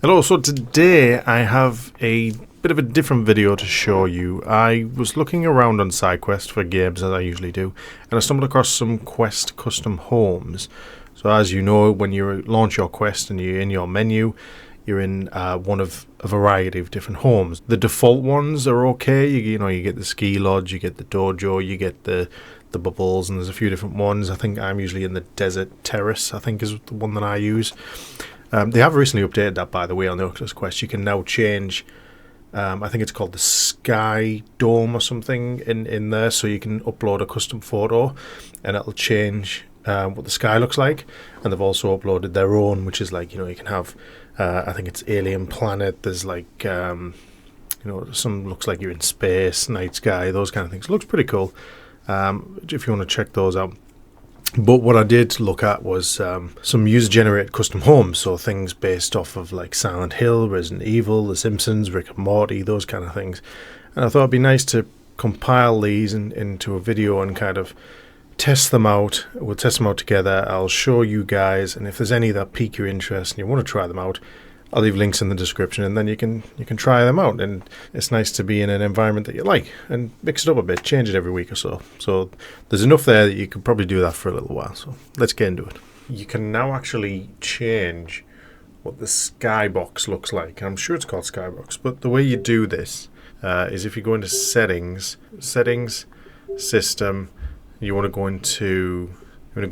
Hello, so today I have a bit of a different video to show you. I was looking around on sidequest for games, as I usually do, and I stumbled across some Quest custom homes. So as you know, when you launch your Quest and you're in your menu, you're in one of a variety of different homes. The default ones are okay. You know, you get the ski lodge, you get the dojo, you get the bubbles, and there's a few different ones. I think I'm usually in the desert terrace, I think is the one that I use. They have recently updated that, by the way, on the Oculus Quest. You can now change, I think it's called the Sky Dome or something in there, so you can upload a custom photo and it'll change what the sky looks like. And they've also uploaded their own, which is like, you know, you can have, I think it's Alien Planet, there's like, you know, some looks like you're in space, night sky, those kind of things. Looks pretty cool if you want to check those out. But what I did look at was some user-generated custom homes, so things based off of like Silent Hill, Resident Evil, The Simpsons, Rick and Morty, those kind of things. And I thought it'd be nice to compile these into a video and kind of test them out. We'll test them out together. I'll show you guys, and if there's any that pique your interest and you want to try them out, I'll leave links in the description, and then you can try them out. And it's nice to be in an environment that you like and mix it up a bit, change it every week or so. So there's enough there that you could probably do that for a little while. So let's get into it. You can now actually change what the skybox looks like. I'm sure it's called skybox, but the way you do this is if you go into settings, system, you want to go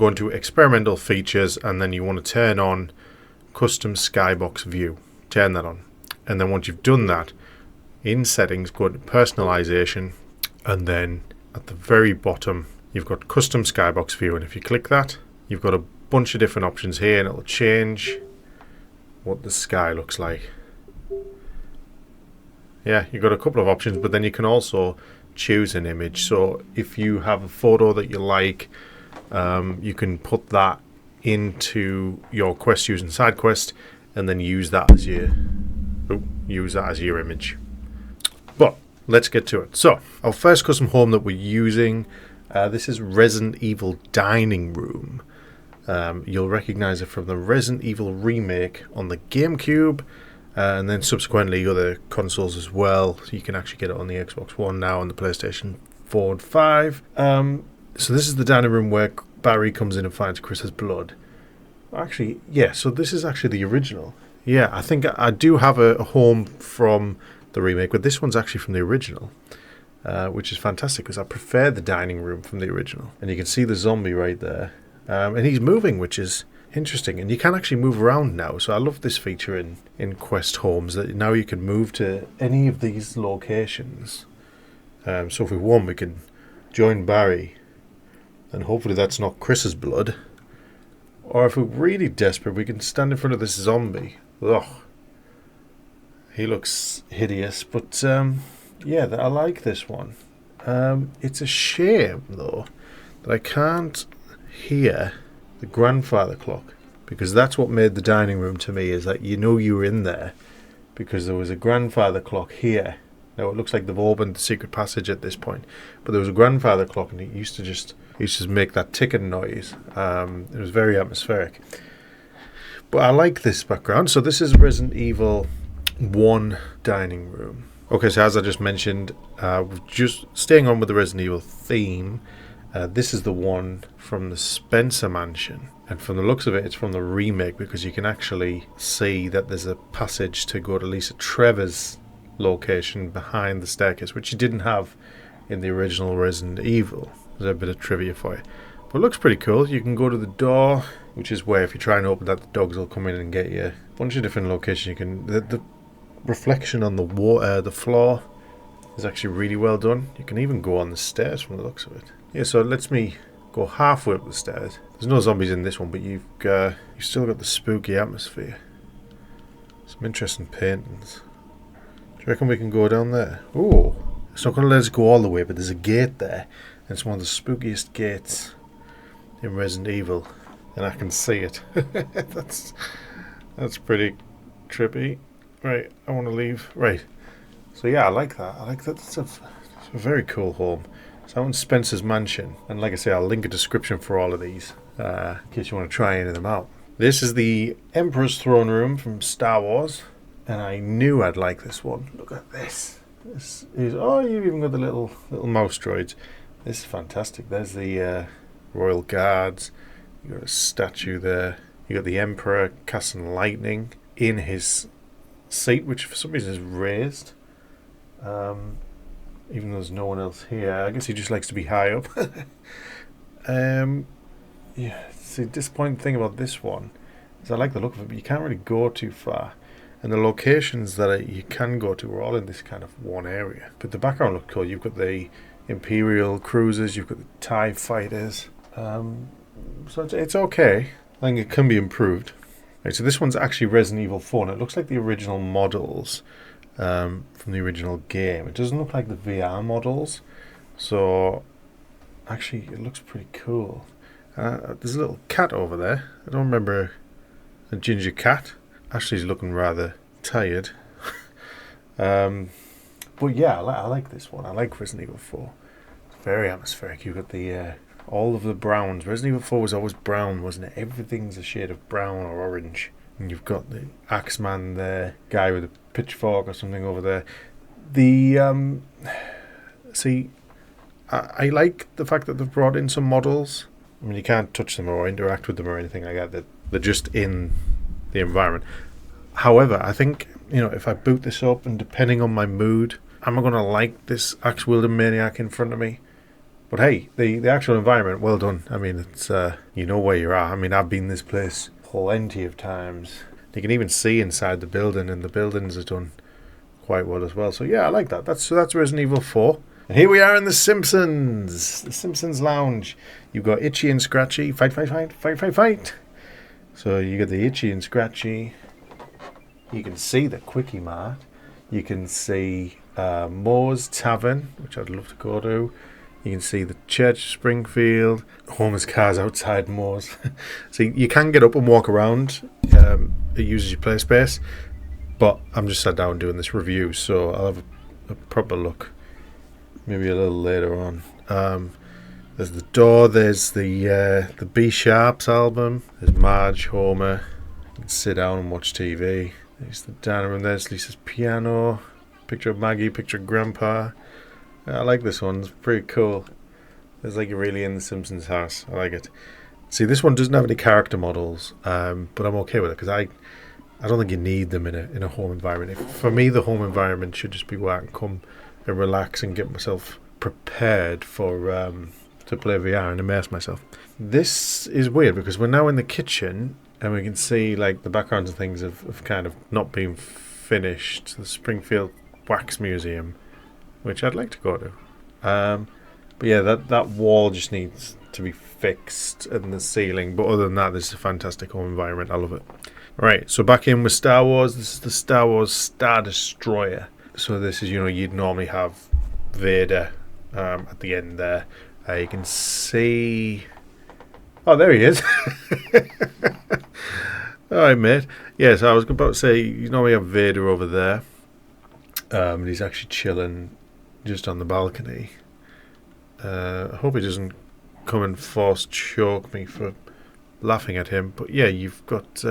into experimental features, and then you want to turn on custom skybox view. Turn that on, and then once you've done that, in settings, go to personalization, and then at the very bottom you've got custom skybox view, and if you click that, you've got a bunch of different options here, and it'll change what the sky looks like. Yeah, you've got a couple of options, but then you can also choose an image. So if you have a photo that you like, you can put that into your quest using sidequest, and then use that as your image. But let's get to it. So our first custom home that we're using, this is Resident Evil Dining Room. You'll recognize it from the Resident Evil remake on the GameCube, and then subsequently other consoles as well. So you can actually get it on the Xbox One now and the PlayStation 4 and 5. So this is the dining room where Barry comes in and finds Chris's blood. Actually, yeah, so this is actually the original. Yeah, I think I do have a home from the remake, but this one's actually from the original, which is fantastic because I prefer the dining room from the original. And you can see the zombie right there. And he's moving, which is interesting. And you can actually move around now. So I love this feature in Quest homes, that now you can move to any of these locations. So if we want, we can join Barry. And hopefully that's not Chris's blood. Or if we're really desperate, we can stand in front of this zombie. Ugh. He looks hideous, but yeah, I like this one. It's a shame, though, that I can't hear the grandfather clock, because that's what made the dining room to me, is that you know you were in there because there was a grandfather clock here. Now it looks like they've opened the secret passage at this point, but there was a grandfather clock, and it used to just make that ticking noise. It was very atmospheric. But I like this background. So this is Resident Evil 1 dining room. Okay, so as I just mentioned, just staying on with the Resident Evil theme, this is the one from the Spencer Mansion. And from the looks of it, it's from the remake, because you can actually see that there's a passage to go to Lisa Trevor's location behind the staircase, which you didn't have in the original Resident Evil. There's a bit of trivia for you. But it looks pretty cool. You can go to the door, which is where if you try and open that, the dogs will come in and get you. A bunch of different locations. You can. The reflection on the floor is actually really well done. You can even go on the stairs from the looks of it. Yeah, so it lets me go halfway up the stairs. There's no zombies in this one, but you've still got the spooky atmosphere. Some interesting paintings. Do you reckon we can go down there? Ooh. It's not going to let us go all the way, but there's a gate there. And it's one of the spookiest gates in Resident Evil. And I can see it. That's pretty trippy. Right, I want to leave. Right. So yeah, I like that. I like that. It's a very cool home. So out in Spencer's Mansion. And like I say, I'll link a description for all of these in case you want to try any of them out. This is the Emperor's Throne Room from Star Wars. and I knew I'd like this one. Look at this. This is, oh, you've even got the little mouse droids. This is fantastic. There's the Royal Guards. You got a statue there. You got the Emperor casting lightning in his seat, which for some reason is raised. Even though there's no one else here. I guess he just likes to be high up. Yeah, the disappointing thing about this one is I like the look of it, but you can't really go too far. And the locations that you can go to are all in this kind of one area. But the background looks cool. You've got the Imperial cruisers, you've got the TIE fighters. So it's okay. I think it can be improved. Right, so this one's actually Resident Evil 4, and it looks like the original models from the original game. It doesn't look like the VR models. So actually it looks pretty cool. There's a little cat over there. I don't remember a ginger cat. Ashley's looking rather tired. But yeah, I like this one. I like Resident Evil 4. It's very atmospheric. You've got the all of the browns. Resident Evil 4 was always brown, wasn't it? Everything's a shade of brown or orange. And you've got the Axeman there, guy with a pitchfork or something over there. The see, I like the fact that they've brought in some models. I mean, you can't touch them or interact with them or anything like that. They're just in the environment. However, I think, if I boot this up and depending on my mood, I'm not going to like this Axe Wielding Maniac in front of me. But hey, the actual environment, well done. I mean, it's you know where you are. I mean, I've been this place plenty of times. You can even see inside the building, and the buildings are done quite well as well. So yeah, I like that. That's Resident Evil 4. And here we are in The Simpsons Lounge. You've got Itchy and Scratchy. Fight. So you got the Itchy and Scratchy. You can see the Quickie Mart. You can see Moore's Tavern, which I'd love to go to. You can see the Church of Springfield. Homer's car's outside Moore's. So you can get up and walk around. It uses your play space. But I'm just sat down doing this review, so I'll have a proper look maybe a little later on. There's the door. There's the B Sharps album. There's Marge, Homer. You can sit down and watch TV. There's the dining room. There's Lisa's piano. Picture of Maggie. Picture of Grandpa. I like this one. It's pretty cool. It's like you're really in the Simpsons house. I like it. See, this one doesn't have any character models, but I'm okay with it because I don't think you need them in a home environment. For me, the home environment should just be where I can come and relax and get myself prepared for to play VR and immerse myself. This is weird because we're now in the kitchen and we can see like the backgrounds and things have kind of not been finished. The Springfield Wax Museum, which I'd like to go to. But yeah, that wall just needs to be fixed and the ceiling. But other than that, this is a fantastic home environment. I love it. Right, so back in with Star Wars. This is the Star Wars Star Destroyer. So this is, you'd normally have Vader at the end there. You can see... Oh, there he is. All right, mate. Yeah, so I was about to say, you normally have Vader over there. He's actually chilling just on the balcony. I hope he doesn't come and force choke me for laughing at him. But yeah, you've got...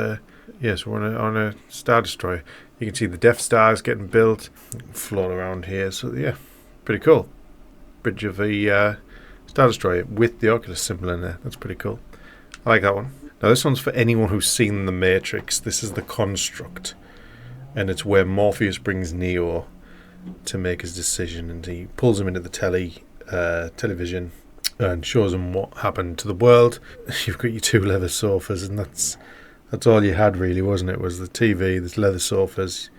yes, we're on a Star Destroyer. You can see the Death Stars getting built. Float around here. So yeah, pretty cool. Bridge of the Star Destroyer with the Oculus symbol in there. That's pretty cool. I like that one. Now this one's for anyone who's seen The Matrix. This is the Construct. And it's where Morpheus brings Neo to make his decision. And he pulls him into the television and shows him what happened to the world. You've got your two leather sofas, and that's all you had really, wasn't it? Was the TV, the leather sofas,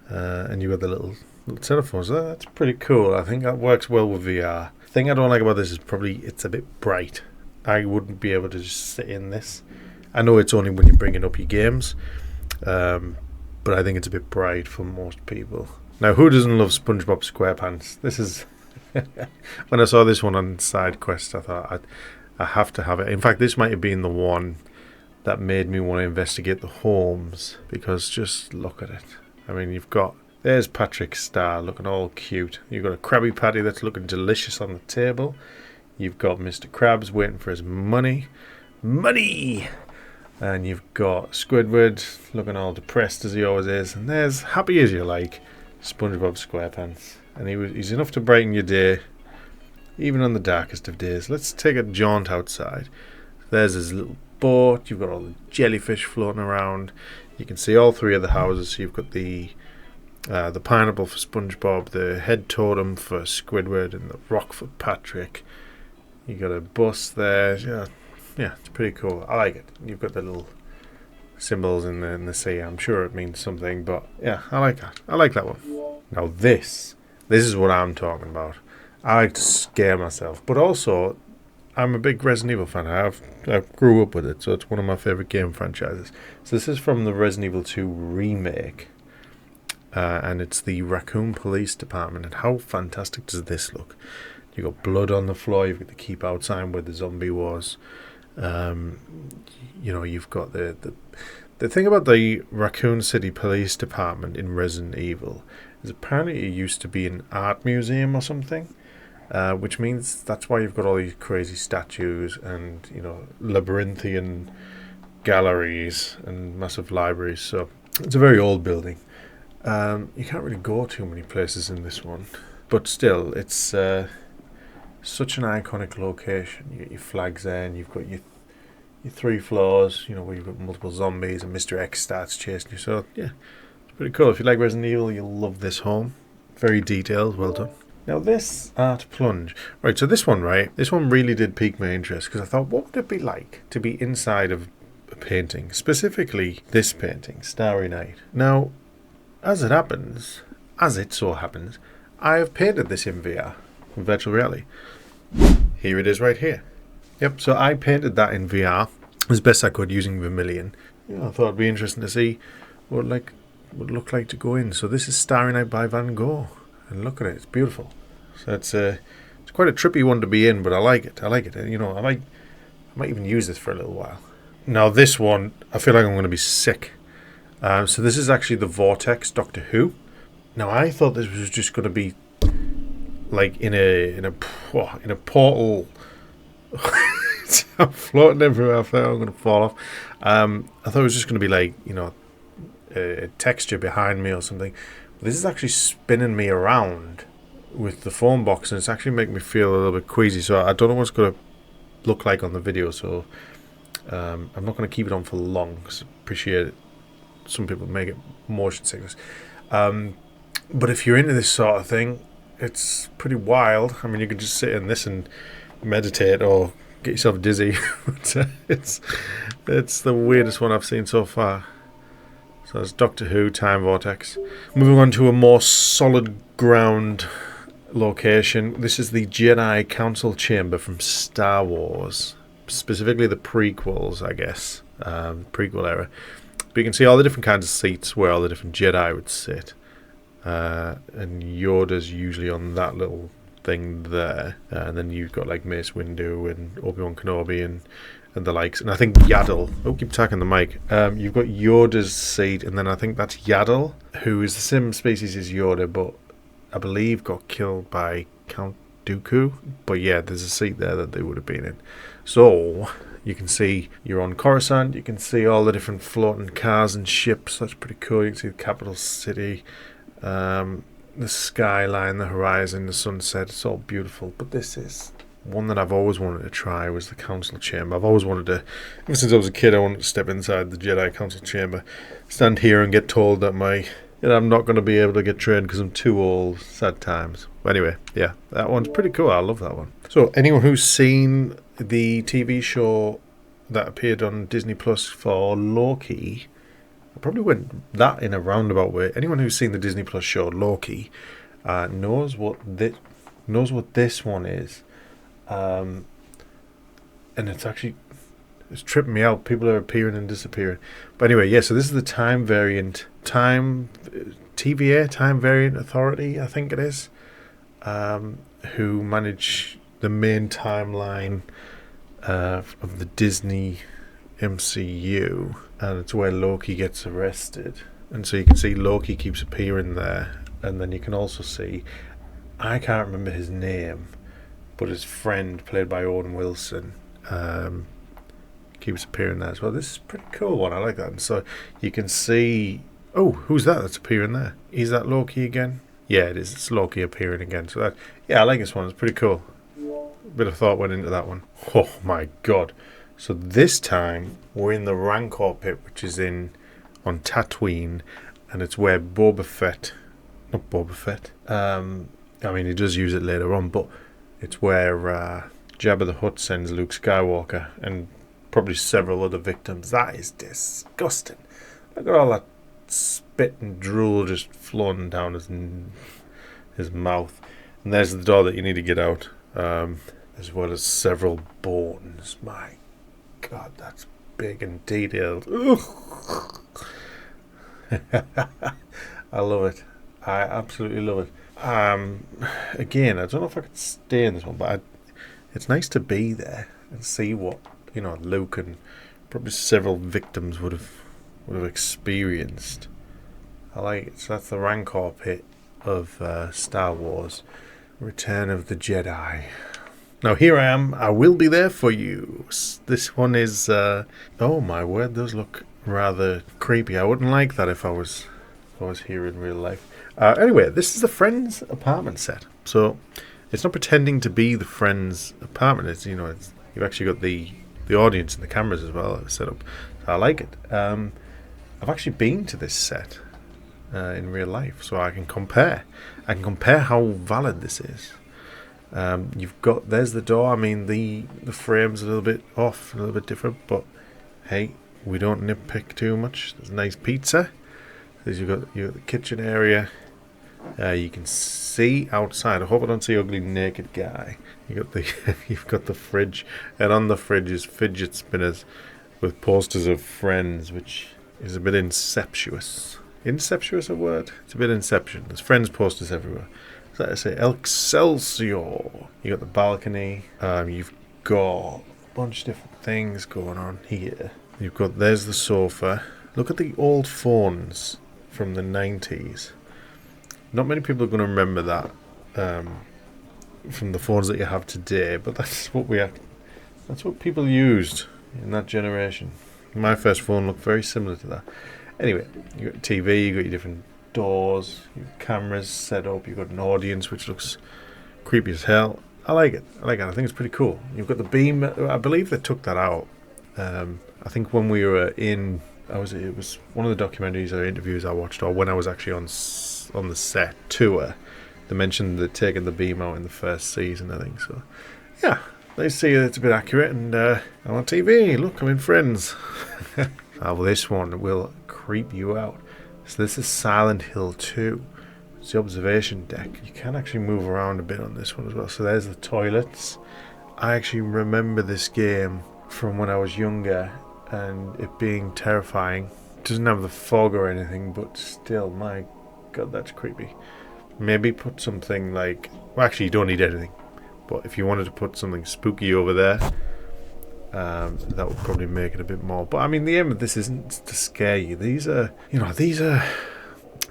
and you got the little telephones. That's pretty cool. I think that works well with VR. The thing I don't like about this is probably it's a bit bright. I wouldn't be able to just sit in this. I know it's only when you're bringing up your games, but I think it's a bit bright for most people. Now, who doesn't love SpongeBob SquarePants? This is... When I saw this one on sidequest, I thought I have to have it. In fact, this might have been the one that made me want to investigate the homes, because just look at it. I mean, there's Patrick Star looking all cute. You've got a Krabby Patty that's looking delicious on the table. You've got Mr. Krabs waiting for his money. Money! And you've got Squidward looking all depressed as he always is. And there's Happy As You Like, SpongeBob SquarePants. And he's enough to brighten your day, even on the darkest of days. Let's take a jaunt outside. There's his little boat. You've got all the jellyfish floating around. You can see all three of the houses. So you've got the pineapple for SpongeBob, the head totem for Squidward, and the rock for Patrick. You got a bus there. Yeah, it's pretty cool. I like it. You've got the little symbols in the sea. I'm sure it means something, but yeah, I like that. I like that one. Now this is what I'm talking about. I like to scare myself, but also I'm a big Resident Evil fan. I grew up with it, so it's one of my favorite game franchises. So this is from the Resident Evil 2 remake, and it's the Raccoon Police Department. And how fantastic does this look? You've got blood on the floor. You've got the keep out sign where the zombie was. You've got the thing about the Raccoon City Police Department in Resident Evil is apparently it used to be an art museum or something, which means that's why you've got all these crazy statues and labyrinthian galleries and massive libraries. So it's a very old building. You can't really go too many places in this one, but still, it's such an iconic location. You get your flags there, and you've got your 3 floors, where you've got multiple zombies, and Mr. X starts chasing you. So, yeah, it's pretty cool. If you like Resident Evil, you'll love this home. Very detailed, well done. Now, this art plunge. Right, so this one really did pique my interest, because I thought, what would it be like to be inside of a painting? Specifically, this painting, Starry Night. Now, as it so happens, I have painted this in VR, in virtual reality. Here it is right here. Yep, so I painted that in VR as best I could using Vermilion. I thought it'd be interesting to see what it would look like to go in. So this is Starry Night by Van Gogh. And look at it, it's beautiful. So it's quite a trippy one to be in, but I like it. I might even use this for a little while. Now this one, I feel like I'm going to be sick. So this is actually the Vortex Doctor Who. Now I thought this was just going to be like in a portal. I'm floating everywhere. I thought I'm going to fall off. I thought it was just going to be like a texture behind me or something. But this is actually spinning me around with the phone box, and it's actually making me feel a little bit queasy. So I don't know what it's going to look like on the video. So I'm not going to keep it on for long, because I appreciate it. Some people make it motion sickness. But if you're into this sort of thing, it's pretty wild. I mean, you can just sit in this and meditate or get yourself dizzy. it's the weirdest one I've seen so far. So it's Doctor Who Time Vortex. Moving on to a more solid ground location. This is the Jedi Council Chamber from Star Wars, specifically the prequels, I guess, prequel era. But you can see all the different kinds of seats where all the different Jedi would sit. And Yoda's usually on that little thing there. And then you've got like Mace Windu and Obi-Wan Kenobi and the likes. And I think Yaddle. Oh, keep attacking the mic. You've got Yoda's seat, and then I think that's Yaddle, who is the same species as Yoda, but I believe got killed by Count Dooku. But yeah, there's a seat there that they would have been in. So you can see you're on Coruscant. You can see all the different floating cars and ships. That's pretty cool. You can see the capital city, the skyline, the horizon, the sunset. It's all beautiful. But this is one that I've always wanted to try, was the Council Chamber. I've always wanted to, ever since I was a kid, I wanted to step inside the Jedi Council Chamber, stand here and get told that I'm not going to be able to get trained because I'm too old. Sad times. But anyway, yeah, that one's pretty cool. I love that one. So anyone who's seen the TV show that appeared on Disney Plus for Loki, I probably went that in a roundabout way. Anyone who's seen the Disney Plus show Loki knows what this one is. And it's tripping me out. People are appearing and disappearing. But anyway, yeah, so this is the time variant TVA, Time Variant Authority, I think it is, who manage the main timeline of the Disney MCU, and it's where Loki gets arrested. And so you can see Loki keeps appearing there, and then you can also see, I can't remember his name, but his friend, played by Owen Wilson, keeps appearing there as well. This is a pretty cool one. I like that. And so you can see... Oh, who's that that's appearing there? Is that Loki again? Yeah, it is. It's Loki appearing again. So that... Yeah, I like this one. It's pretty cool. A bit of thought went into that one. Oh, my God. So this time, we're in the Rancor pit, which is on Tatooine. And it's where Boba Fett... Not Boba Fett. I mean, he does use it later on, but it's where Jabba the Hutt sends Luke Skywalker and probably several other victims. That is disgusting. Look at all that spit and drool just flowing down his mouth. And there's the door that you need to get out, as well as several bones. My God, that's big and detailed. I love it. I absolutely love it. Again, I don't know if I could stay in this one, but it's nice to be there and see what Luke and probably several victims would have experienced. I like it. So that's the Rancor pit of Star Wars: Return of the Jedi. Now here I am. I will be there for you. This one is. Oh my word! Those look rather creepy. I wouldn't like that if I was here in real life. Anyway, this is the Friends apartment set. So it's not pretending to be the Friends apartment. It's you've actually got the audience and the cameras as well set up. So I like it. I've actually been to this set in real life, so I can compare. I can compare how valid this is. There's the door. I mean, the frame's a little bit off, a little bit different, but hey, we don't nitpick too much. There's a nice pizza. You've got the kitchen area. You can see outside. I hope I don't see ugly naked guy. You've got the fridge, and on the fridge is fidget spinners with posters of Friends, which is a bit inceptuous. Inceptuous a word? It's a bit Inception. There's Friends posters everywhere. So I say Excelsior. You got the balcony. You've got a bunch of different things going on here. There's the sofa. Look at the old phones from the 90s. Not many people are going to remember that from the phones that you have today, but that's what people used in that generation. My first phone looked very similar to that. Anyway, you got TV, you got your different doors, your cameras set up, you've got an audience which looks creepy as hell. I like it. I think it's pretty cool. You've got the beam. I believe they took that out. I think when we were in, it was one of the documentaries or interviews I watched, or when I was actually on the set tour, they mentioned they'd taken the beam out in the first season, I think. So, yeah, they see it's a bit accurate, and I'm on TV. Look, I'm in Friends. Well, this one will creep you out. So this is Silent Hill 2. It's the observation deck. You can actually move around a bit on this one as well. So there's the toilets. I actually remember this game from when I was younger and it being terrifying. It doesn't have the fog or anything, but still, my God, that's creepy. Maybe put something like... Well, actually, you don't need anything. But if you wanted to put something spooky over there, that would probably make it a bit more. But I mean, the aim of this isn't to scare you. These are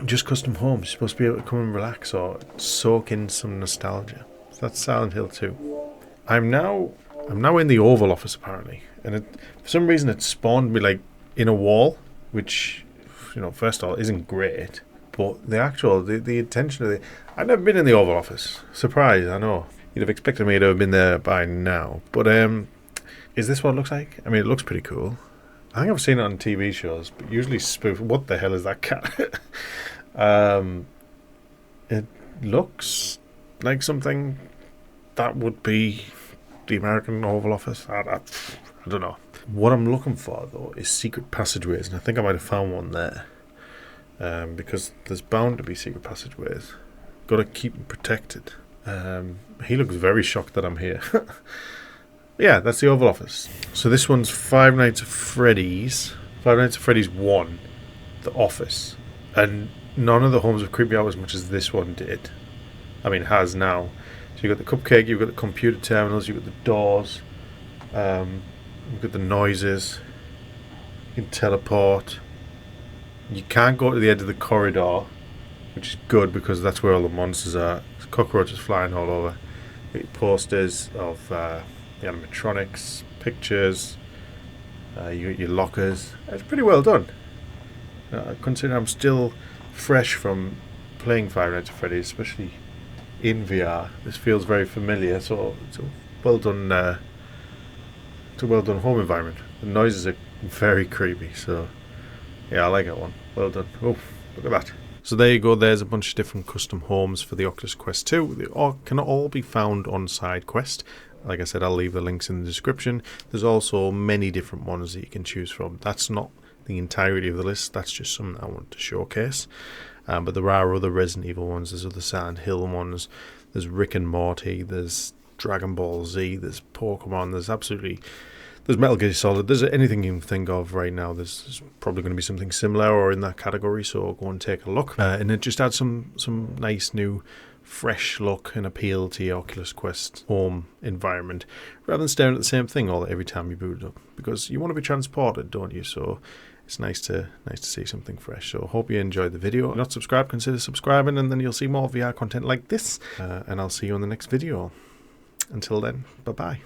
just custom homes. You're supposed to be able to come and relax or soak in some nostalgia. So that's Silent Hill 2. I'm now in the Oval Office apparently, and for some reason it spawned me like in a wall, which first of all isn't great. But the intention of it, I've never been in the Oval Office. Surprise, I know. You'd have expected me to have been there by now. But is this what it looks like? I mean, it looks pretty cool. I think I've seen it on TV shows, but usually spoof. What the hell is that cat? It looks like something that would be the American Oval Office. I don't know. What I'm looking for, though, is secret passageways, and I think I might have found one there. Because there's bound to be secret passageways. Got to keep them protected. He looks very shocked that I'm here. Yeah, that's the Oval Office. So this one's Five Nights at Freddy's. Five Nights at Freddy's 1. The Office. And none of the homes have creeped me out as much as this one did. I mean, has now. So you've got the cupcake, you've got the computer terminals, you've got the doors, you've got the noises. You can teleport. You can't go to the edge of the corridor, which is good because that's where all the monsters are. There's cockroaches flying all over. You get posters of the animatronics, pictures, You got your lockers. It's pretty well done. Considering I'm still fresh from playing Five Nights at Freddy's, especially in VR, this feels very familiar. So it's a well done. It's a well done home environment. The noises are very creepy. So yeah, I like that one. Well done. Oh, look at that. So there you go. There's a bunch of different custom homes for the Oculus Quest 2. They can all be found on sidequest. Like I said, I'll leave the links in the description. There's also many different ones that you can choose from. That's not the entirety of the list. That's just something I want to showcase. But there are other Resident Evil ones. There's other Silent Hill ones. There's Rick and Morty. There's Dragon Ball Z. There's Pokemon. There's Metal Gear Solid. There's anything you can think of right now. There's probably going to be something similar or in that category. So go and take a look. And it just adds some nice new fresh look and appeal to your Oculus Quest home environment rather than staring at the same thing every time you boot it up, because you want to be transported, don't you? So it's nice to see something fresh. So hope you enjoyed the video. If you're not subscribed, consider subscribing, and then you'll see more VR content like this, and I'll see you on the next video. Until then, bye bye.